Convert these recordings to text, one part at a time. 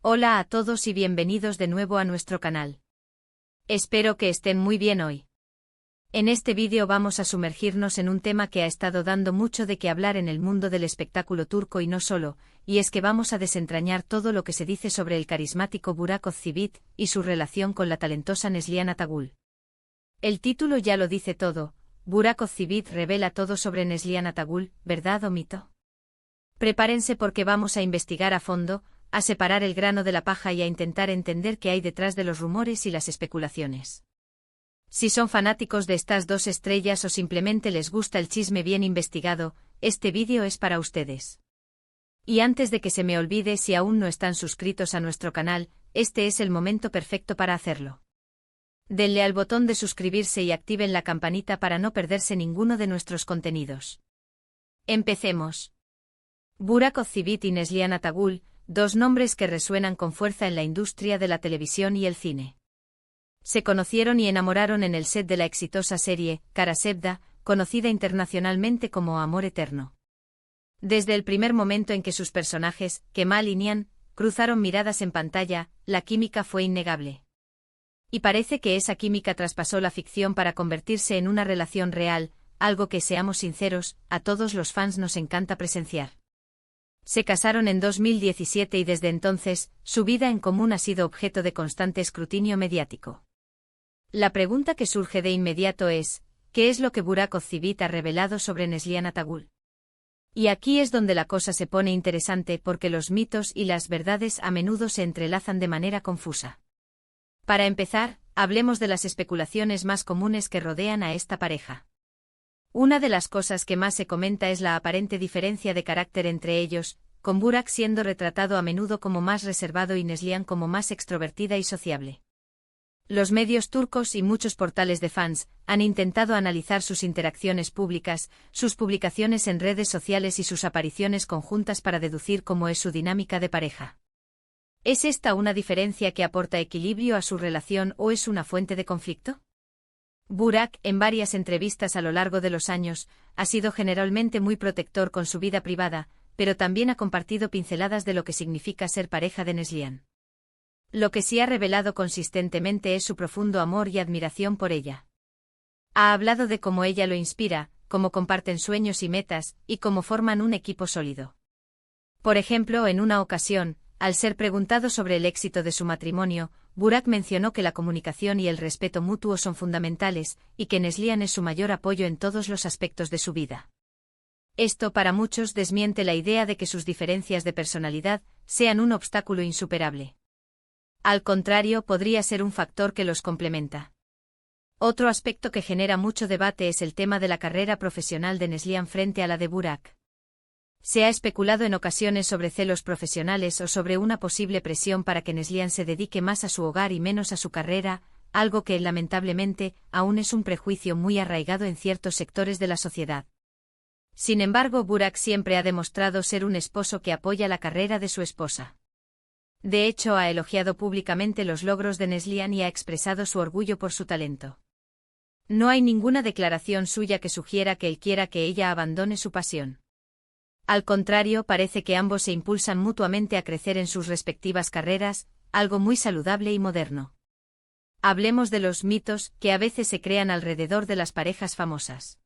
Hola a todos y bienvenidos de nuevo a nuestro canal. Espero que estén muy bien hoy. En este vídeo vamos a sumergirnos en un tema que ha estado dando mucho de qué hablar en el mundo del espectáculo turco y no solo, y es que vamos a desentrañar todo lo que se dice sobre el carismático Burak Özçivit y su relación con la talentosa Neslihan Atagül. El título ya lo dice todo, Burak Özçivit revela todo sobre Neslihan Atagül, ¿verdad o mito? Prepárense porque vamos a investigar a fondo, a separar el grano de la paja y a intentar entender qué hay detrás de los rumores y las especulaciones. Si son fanáticos de estas dos estrellas o simplemente les gusta el chisme bien investigado, este vídeo es para ustedes. Y antes de que se me olvide, si aún no están suscritos a nuestro canal, este es el momento perfecto para hacerlo. Denle al botón de suscribirse y activen la campanita para no perderse ninguno de nuestros contenidos. Empecemos. Burak Özçivit y Neslihan Atagül, dos nombres que resuenan con fuerza en la industria de la televisión y el cine. Se conocieron y enamoraron en el set de la exitosa serie, Kara Sevda, conocida internacionalmente como Amor Eterno. Desde el primer momento en que sus personajes, Kemal y Nihan, cruzaron miradas en pantalla, la química fue innegable. Y parece que esa química traspasó la ficción para convertirse en una relación real, algo que, seamos sinceros, a todos los fans nos encanta presenciar. Se casaron en 2017 y desde entonces, su vida en común ha sido objeto de constante escrutinio mediático. La pregunta que surge de inmediato es, ¿qué es lo que Burak Özçivit ha revelado sobre Neslihan Atagül? Y aquí es donde la cosa se pone interesante porque los mitos y las verdades a menudo se entrelazan de manera confusa. Para empezar, hablemos de las especulaciones más comunes que rodean a esta pareja. Una de las cosas que más se comenta es la aparente diferencia de carácter entre ellos, con Burak siendo retratado a menudo como más reservado y Neslihan como más extrovertida y sociable. Los medios turcos y muchos portales de fans han intentado analizar sus interacciones públicas, sus publicaciones en redes sociales y sus apariciones conjuntas para deducir cómo es su dinámica de pareja. ¿Es esta una diferencia que aporta equilibrio a su relación o es una fuente de conflicto? Burak, en varias entrevistas a lo largo de los años, ha sido generalmente muy protector con su vida privada, pero también ha compartido pinceladas de lo que significa ser pareja de Neslihan. Lo que sí ha revelado consistentemente es su profundo amor y admiración por ella. Ha hablado de cómo ella lo inspira, cómo comparten sueños y metas, y cómo forman un equipo sólido. Por ejemplo, en una ocasión, al ser preguntado sobre el éxito de su matrimonio, Burak mencionó que la comunicación y el respeto mutuo son fundamentales, y que Neslihan es su mayor apoyo en todos los aspectos de su vida. Esto para muchos desmiente la idea de que sus diferencias de personalidad sean un obstáculo insuperable. Al contrario, podría ser un factor que los complementa. Otro aspecto que genera mucho debate es el tema de la carrera profesional de Neslihan frente a la de Burak. Se ha especulado en ocasiones sobre celos profesionales o sobre una posible presión para que Neslihan se dedique más a su hogar y menos a su carrera, algo que, lamentablemente, aún es un prejuicio muy arraigado en ciertos sectores de la sociedad. Sin embargo, Burak siempre ha demostrado ser un esposo que apoya la carrera de su esposa. De hecho, ha elogiado públicamente los logros de Neslihan y ha expresado su orgullo por su talento. No hay ninguna declaración suya que sugiera que él quiera que ella abandone su pasión. Al contrario, parece que ambos se impulsan mutuamente a crecer en sus respectivas carreras, algo muy saludable y moderno. Hablemos de los mitos que a veces se crean alrededor de las parejas famosas.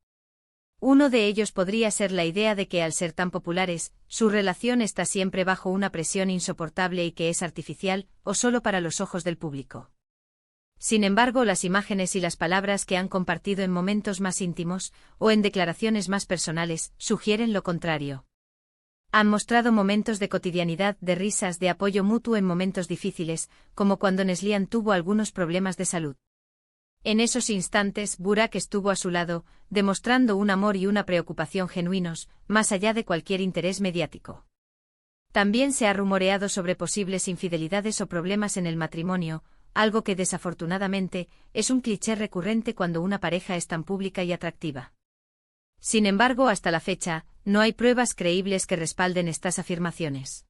Uno de ellos podría ser la idea de que al ser tan populares, su relación está siempre bajo una presión insoportable y que es artificial, o solo para los ojos del público. Sin embargo, las imágenes y las palabras que han compartido en momentos más íntimos, o en declaraciones más personales, sugieren lo contrario. Han mostrado momentos de cotidianidad, de risas, de apoyo mutuo en momentos difíciles, como cuando Neslihan tuvo algunos problemas de salud. En esos instantes, Burak estuvo a su lado, demostrando un amor y una preocupación genuinos, más allá de cualquier interés mediático. También se ha rumoreado sobre posibles infidelidades o problemas en el matrimonio, algo que desafortunadamente es un cliché recurrente cuando una pareja es tan pública y atractiva. Sin embargo, hasta la fecha, no hay pruebas creíbles que respalden estas afirmaciones.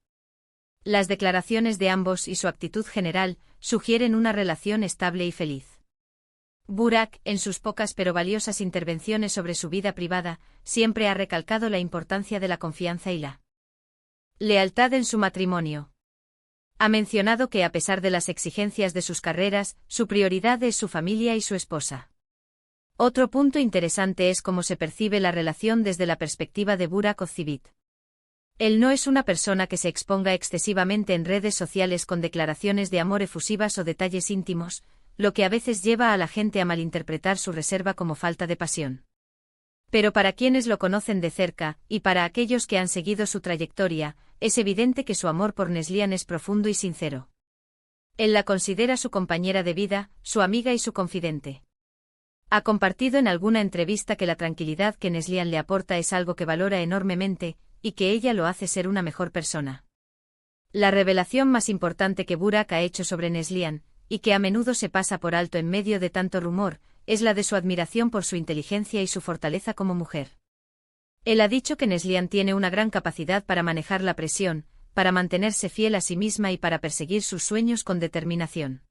Las declaraciones de ambos y su actitud general sugieren una relación estable y feliz. Burak, en sus pocas pero valiosas intervenciones sobre su vida privada, siempre ha recalcado la importancia de la confianza y la lealtad en su matrimonio. Ha mencionado que a pesar de las exigencias de sus carreras, su prioridad es su familia y su esposa. Otro punto interesante es cómo se percibe la relación desde la perspectiva de Burak Özçivit. Él no es una persona que se exponga excesivamente en redes sociales con declaraciones de amor efusivas o detalles íntimos, lo que a veces lleva a la gente a malinterpretar su reserva como falta de pasión. Pero para quienes lo conocen de cerca, y para aquellos que han seguido su trayectoria, es evidente que su amor por Neslihan es profundo y sincero. Él la considera su compañera de vida, su amiga y su confidente. Ha compartido en alguna entrevista que la tranquilidad que Neslihan le aporta es algo que valora enormemente, y que ella lo hace ser una mejor persona. La revelación más importante que Burak ha hecho sobre Neslihan, y que a menudo se pasa por alto en medio de tanto rumor, es la de su admiración por su inteligencia y su fortaleza como mujer. Él ha dicho que Neslihan tiene una gran capacidad para manejar la presión, para mantenerse fiel a sí misma y para perseguir sus sueños con determinación.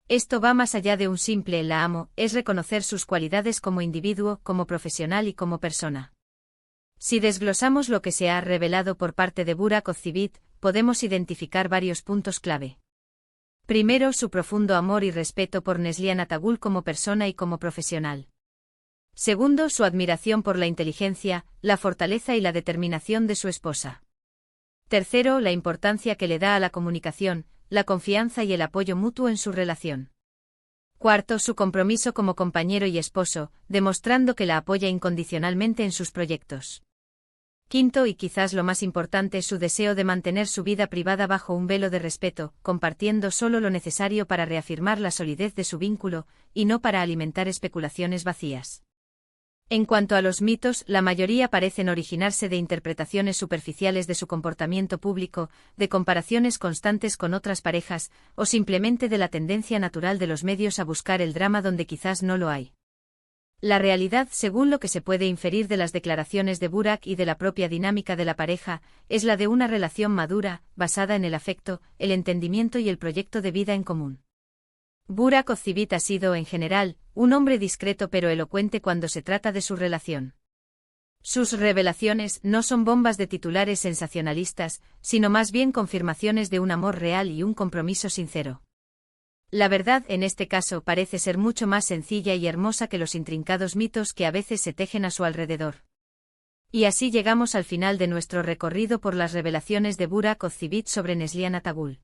Esto va más allá de un simple "la amo", es reconocer sus cualidades como individuo, como profesional y como persona. Si desglosamos lo que se ha revelado por parte de Burak Özçivit, podemos identificar varios puntos clave. Primero, su profundo amor y respeto por Neslihan Atagül como persona y como profesional. Segundo, su admiración por la inteligencia, la fortaleza y la determinación de su esposa. Tercero, la importancia que le da a la comunicación, la confianza y el apoyo mutuo en su relación. Cuarto, su compromiso como compañero y esposo, demostrando que la apoya incondicionalmente en sus proyectos. Quinto, y quizás lo más importante, su deseo de mantener su vida privada bajo un velo de respeto, compartiendo solo lo necesario para reafirmar la solidez de su vínculo, y no para alimentar especulaciones vacías. En cuanto a los mitos, la mayoría parecen originarse de interpretaciones superficiales de su comportamiento público, de comparaciones constantes con otras parejas, o simplemente de la tendencia natural de los medios a buscar el drama donde quizás no lo hay. La realidad, según lo que se puede inferir de las declaraciones de Burak y de la propia dinámica de la pareja, es la de una relación madura, basada en el afecto, el entendimiento y el proyecto de vida en común. Burak Özçivit ha sido, en general, un hombre discreto pero elocuente cuando se trata de su relación. Sus revelaciones no son bombas de titulares sensacionalistas, sino más bien confirmaciones de un amor real y un compromiso sincero. La verdad en este caso parece ser mucho más sencilla y hermosa que los intrincados mitos que a veces se tejen a su alrededor. Y así llegamos al final de nuestro recorrido por las revelaciones de Burak Özçivit sobre Neslihan Atagül.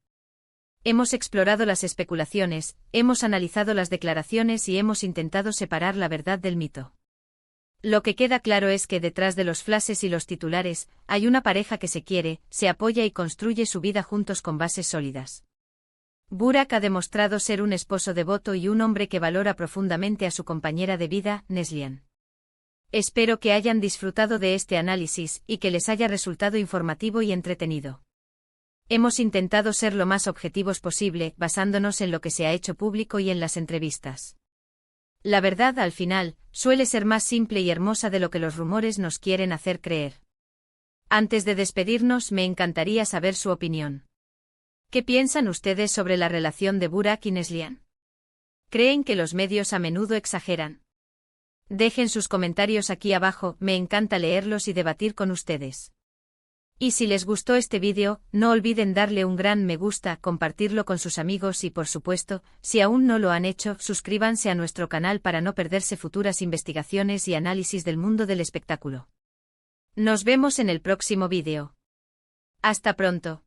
Hemos explorado las especulaciones, hemos analizado las declaraciones y hemos intentado separar la verdad del mito. Lo que queda claro es que detrás de los flashes y los titulares, hay una pareja que se quiere, se apoya y construye su vida juntos con bases sólidas. Burak ha demostrado ser un esposo devoto y un hombre que valora profundamente a su compañera de vida, Neslihan. Espero que hayan disfrutado de este análisis y que les haya resultado informativo y entretenido. Hemos intentado ser lo más objetivos posible, basándonos en lo que se ha hecho público y en las entrevistas. La verdad, al final, suele ser más simple y hermosa de lo que los rumores nos quieren hacer creer. Antes de despedirnos, me encantaría saber su opinión. ¿Qué piensan ustedes sobre la relación de Burak y Neslihan? ¿Creen que los medios a menudo exageran? Dejen sus comentarios aquí abajo, me encanta leerlos y debatir con ustedes. Y si les gustó este vídeo, no olviden darle un gran me gusta, compartirlo con sus amigos y por supuesto, si aún no lo han hecho, suscríbanse a nuestro canal para no perderse futuras investigaciones y análisis del mundo del espectáculo. Nos vemos en el próximo vídeo. Hasta pronto.